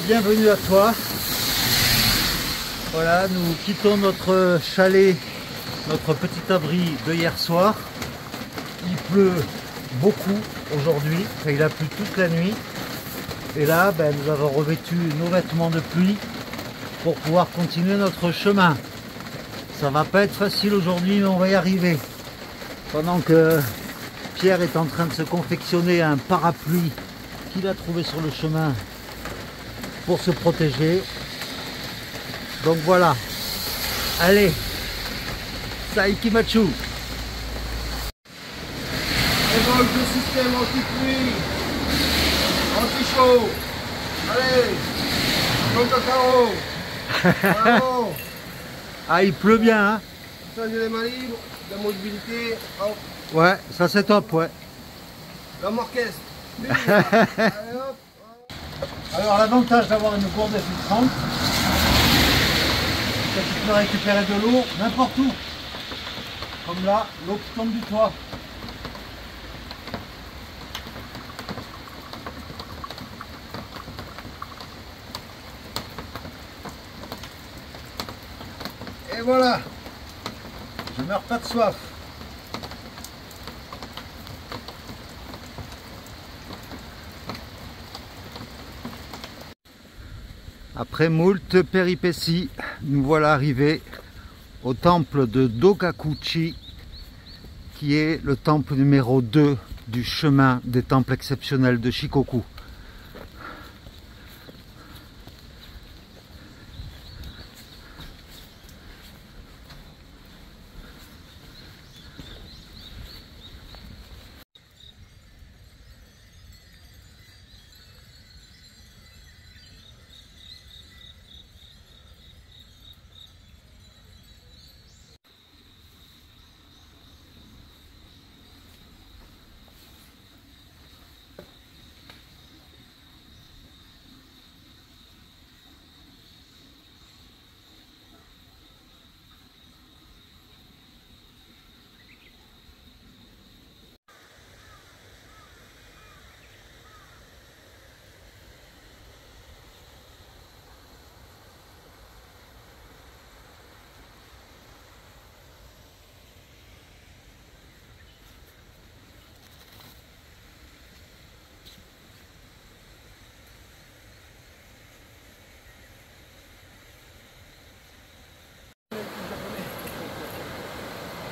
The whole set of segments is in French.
Bienvenue à toi. Voilà, nous quittons notre chalet, notre petit abri de hier soir. Il pleut beaucoup aujourd'hui, enfin, il a plu toute la nuit. Et là, nous avons revêtu nos vêtements de pluie pour pouvoir continuer notre chemin. Ça va pas être facile aujourd'hui, mais on va y arriver. Pendant que Pierre est en train de se confectionner un parapluie qu'il a trouvé sur le chemin pour se protéger. Donc voilà. Allez, Saikimachu. Évoque le système anti-pluie, anti-chaud. Allez, Jean Cacaro. Ah, il pleut bien, hein? Changer les mains libres, la mobilité, hop. Ouais, ça c'est top, ouais. L'homme orchestre. Allez, hop. Alors l'avantage d'avoir une gourde filtrante, c'est que tu peux récupérer de l'eau n'importe où. Comme là, l'eau qui tombe du toit. Et voilà, je meurs pas de soif. Après moult péripéties, nous voilà arrivés au temple de Dokakuchi, qui est le temple numéro 2 du chemin des temples exceptionnels de Shikoku.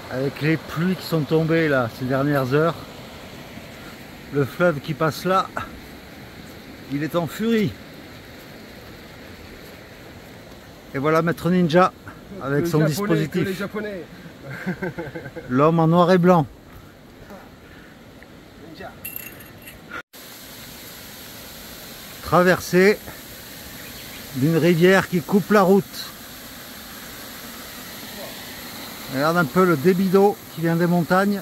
Avec les pluies qui sont tombées là ces dernières heures, le fleuve qui passe là, il est en furie. Et voilà Maître Ninja avec son dispositif. L'homme en noir et blanc. Traversée d'une rivière qui coupe la route. Regarde un peu le débit d'eau qui vient des montagnes.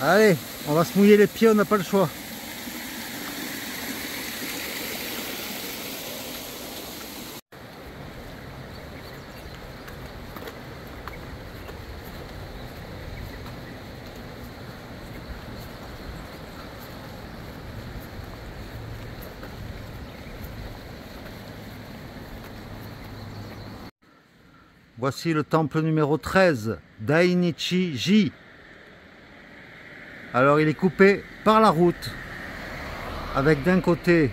Allez, on va se mouiller les pieds, on n'a pas le choix. Voici le temple numéro 13, Dainichi-ji. Alors il est coupé par la route, avec d'un côté,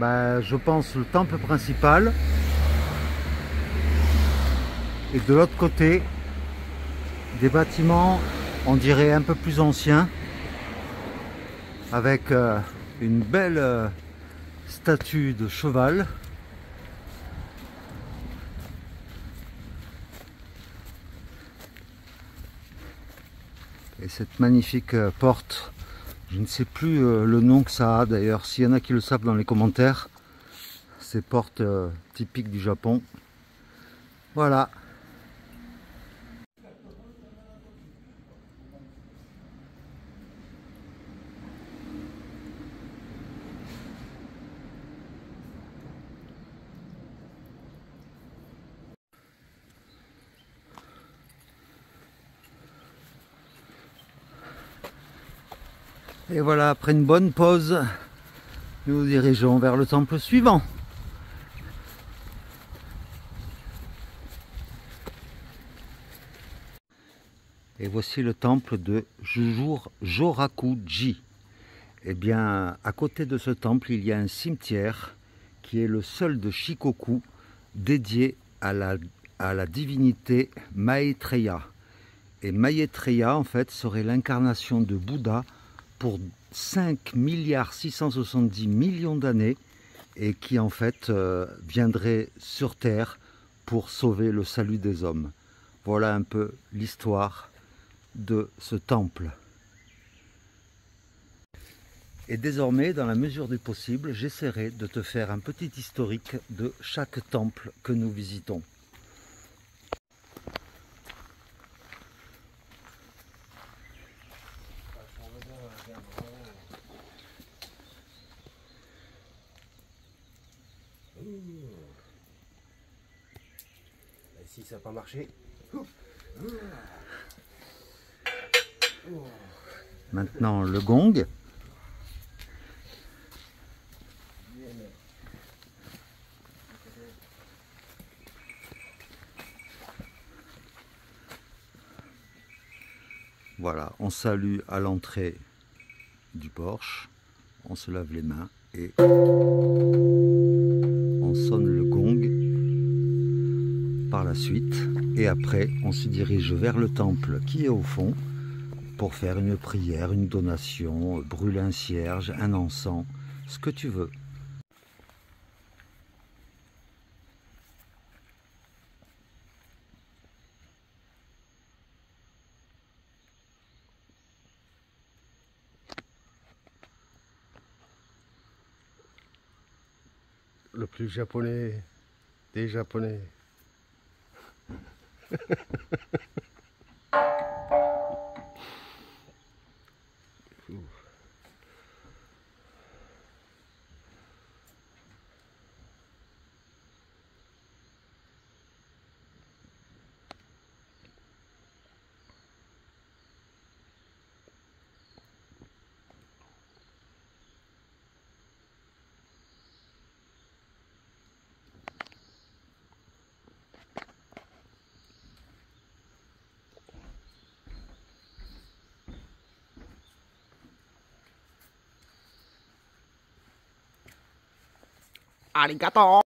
je pense, le temple principal, et de l'autre côté, des bâtiments, on dirait un peu plus anciens, avec une belle statue de cheval. Et cette magnifique porte, je ne sais plus le nom que ça a d'ailleurs, s'il y en a qui le savent dans les commentaires, ces portes typiques du Japon. Voilà. Et voilà, après une bonne pause, Nous nous dirigeons vers le temple suivant. Et voici le temple de Joraku-ji. Eh bien, à côté de ce temple, il y a un cimetière qui est le seul de Shikoku dédié à la divinité Maitreya. Et Maitreya, en fait, serait l'incarnation de Bouddha pour 5,670 milliards d'années et qui, en fait, viendrait sur Terre pour sauver le salut des hommes. Voilà un peu l'histoire de ce temple. Et désormais, dans la mesure du possible, j'essaierai de te faire un petit historique de chaque temple que nous visitons. Ici ça n'a pas marché. Maintenant le gong. Voilà, on salue à l'entrée du porche, on se lave les mains et on sonne le gong par la suite. Et après, on se dirige vers le temple qui est au fond pour faire une prière, une donation, brûler un cierge, un encens, ce que tu veux. Le plus japonais des japonais. Arigato.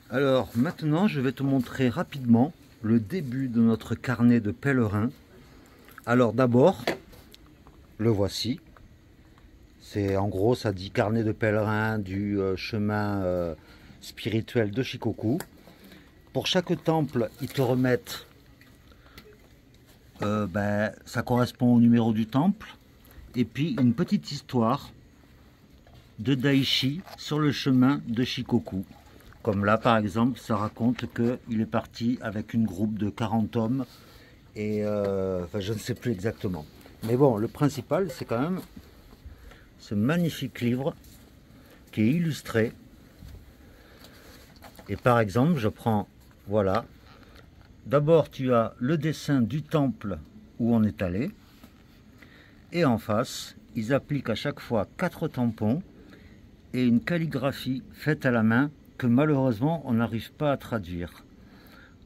Alors maintenant, je vais te montrer rapidement le début de notre carnet de pèlerin. Alors d'abord, le voici. C'est en gros, ça dit carnet de pèlerin du chemin spirituel de Shikoku. Pour chaque temple, ils te remettent, ça correspond au numéro du temple, et puis une petite histoire de Daishi sur le chemin de Shikoku. Comme là, par exemple, ça raconte qu'il est parti avec une groupe de 40 hommes, et je ne sais plus exactement. Mais bon, le principal, c'est quand même ce magnifique livre qui est illustré. Et par exemple, je prends, voilà, d'abord tu as le dessin du temple où on est allé, et en face, ils appliquent à chaque fois 4 tampons et une calligraphie faite à la main que malheureusement on n'arrive pas à traduire.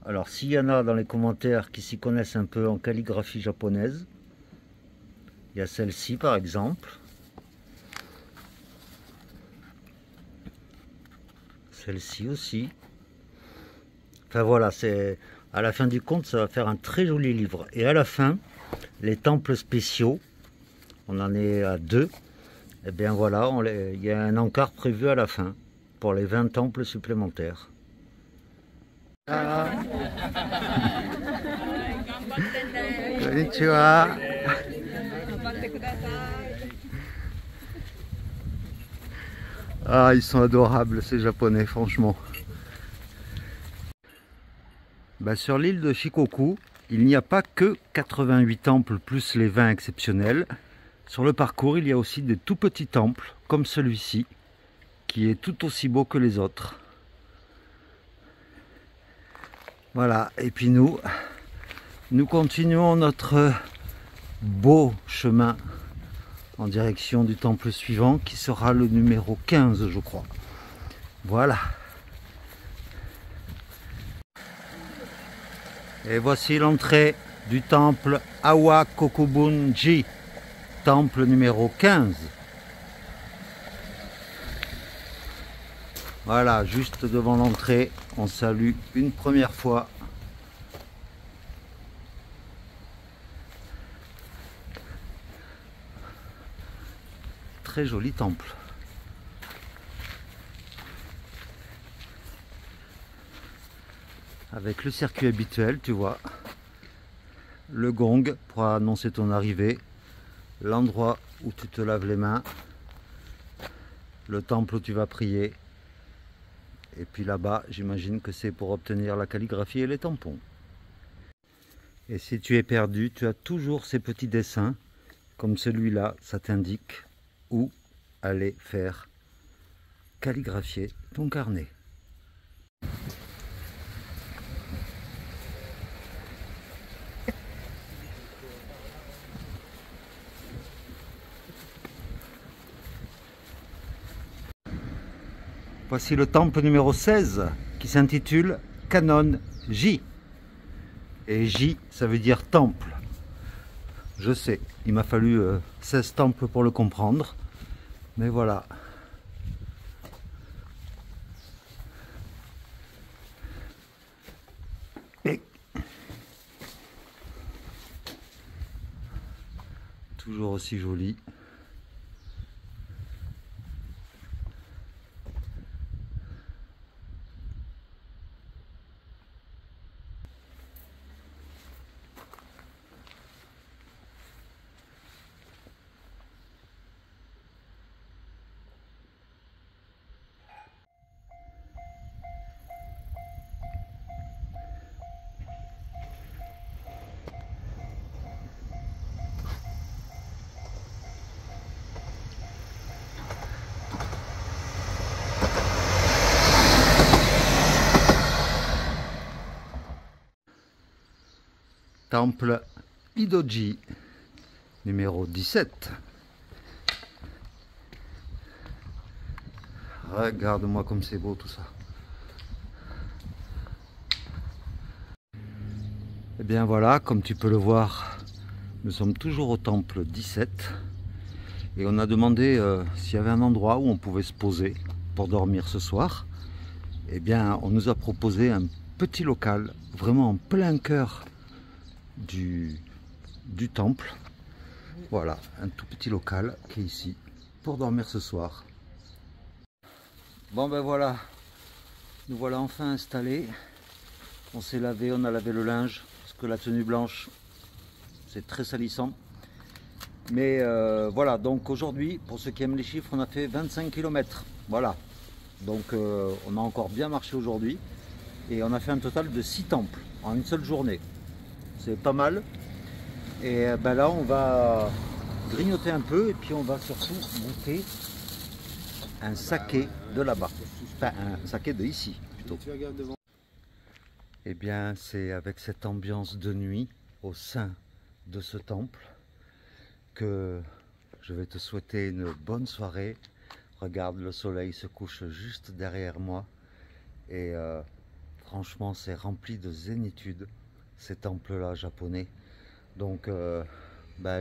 Alors s'il y en a dans les commentaires qui s'y connaissent un peu en calligraphie japonaise, il y a celle-ci par exemple, celle-ci aussi. Enfin voilà, c'est à la fin du compte, ça va faire un très joli livre. Et à la fin, les temples spéciaux, on en est à 2. Et bien voilà, il y a un encart prévu à la fin pour les 20 temples supplémentaires. Ah. Konnichiwa. Ah, ils sont adorables ces japonais, franchement. Sur l'île de Shikoku, il n'y a pas que 88 temples plus les 20 exceptionnels. Sur le parcours, il y a aussi des tout petits temples, comme celui-ci, qui est tout aussi beau que les autres. Voilà, et puis nous continuons notre beau chemin en direction du temple suivant qui sera le numéro 15 je crois. Voilà. Et voici l'entrée du temple Awa Kokubunji, temple numéro 15. Voilà, juste devant l'entrée, on salue une première fois. Très joli temple. Avec le circuit habituel, tu vois, le gong pour annoncer ton arrivée, l'endroit où tu te laves les mains, le temple où tu vas prier, et puis là-bas, j'imagine que c'est pour obtenir la calligraphie et les tampons. Et si tu es perdu, tu as toujours ces petits dessins, comme celui-là, ça t'indique où aller faire calligraphier ton carnet. Voici le temple numéro 16 qui s'intitule Canon J. Et J, ça veut dire temple. Je sais, il m'a fallu 16 temples pour le comprendre. Mais voilà. Et toujours aussi joli. Temple Idoji, numéro 17. Regarde-moi comme c'est beau tout ça. Et bien voilà, comme tu peux le voir, nous sommes toujours au temple 17. Et on a demandé s'il y avait un endroit où on pouvait se poser pour dormir ce soir. Et bien on nous a proposé un petit local, vraiment en plein cœur du temple. Voilà, un tout petit local qui est ici pour dormir ce soir. Bon ben voilà, nous voilà enfin installés. On s'est lavé, on a lavé le linge parce que la tenue blanche c'est très salissant. Mais voilà, donc aujourd'hui, pour ceux qui aiment les chiffres, on a fait 25 km. Voilà, donc on a encore bien marché aujourd'hui et on a fait un total de 6 temples en une seule journée. C'est pas mal. Et ben là on va grignoter un peu et puis on va surtout goûter un saké de là-bas. Enfin un saké de ici plutôt. Et bien c'est avec cette ambiance de nuit au sein de ce temple que je vais te souhaiter une bonne soirée. Regarde, le soleil se couche juste derrière moi et franchement c'est rempli de zénitude ces temples là japonais. Donc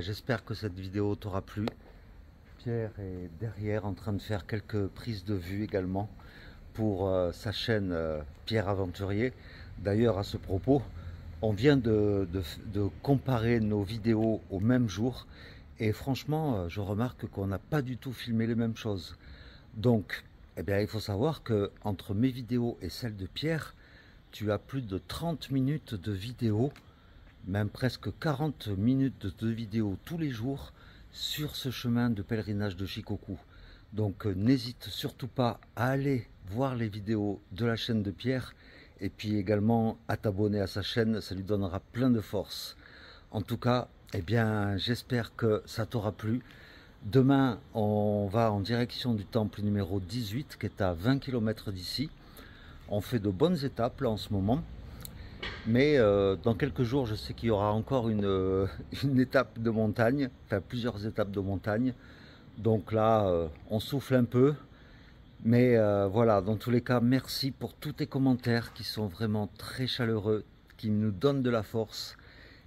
j'espère que cette vidéo t'aura plu. Pierre est derrière en train de faire quelques prises de vue également pour sa chaîne Pierre Aventurier. D'ailleurs à ce propos, on vient de comparer nos vidéos au même jour et franchement je remarque qu'on n'a pas du tout filmé les mêmes choses. Donc eh bien, il faut savoir que entre mes vidéos et celles de Pierre, tu as plus de 30 minutes de vidéo, même presque 40 minutes de vidéo tous les jours sur ce chemin de pèlerinage de Shikoku. Donc n'hésite surtout pas à aller voir les vidéos de la chaîne de Pierre et puis également à t'abonner à sa chaîne, ça lui donnera plein de force. En tout cas, eh bien, j'espère que ça t'aura plu. Demain, on va en direction du temple numéro 18 qui est à 20 km d'ici. On fait de bonnes étapes là en ce moment. Mais dans quelques jours, je sais qu'il y aura encore une étape de montagne, enfin plusieurs étapes de montagne. Donc là, on souffle un peu. Mais voilà, dans tous les cas, merci pour tous tes commentaires qui sont vraiment très chaleureux, qui nous donnent de la force.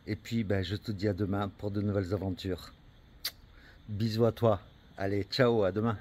Et puis, ben, je te dis à demain pour de nouvelles aventures. Bisous à toi. Allez, ciao, à demain.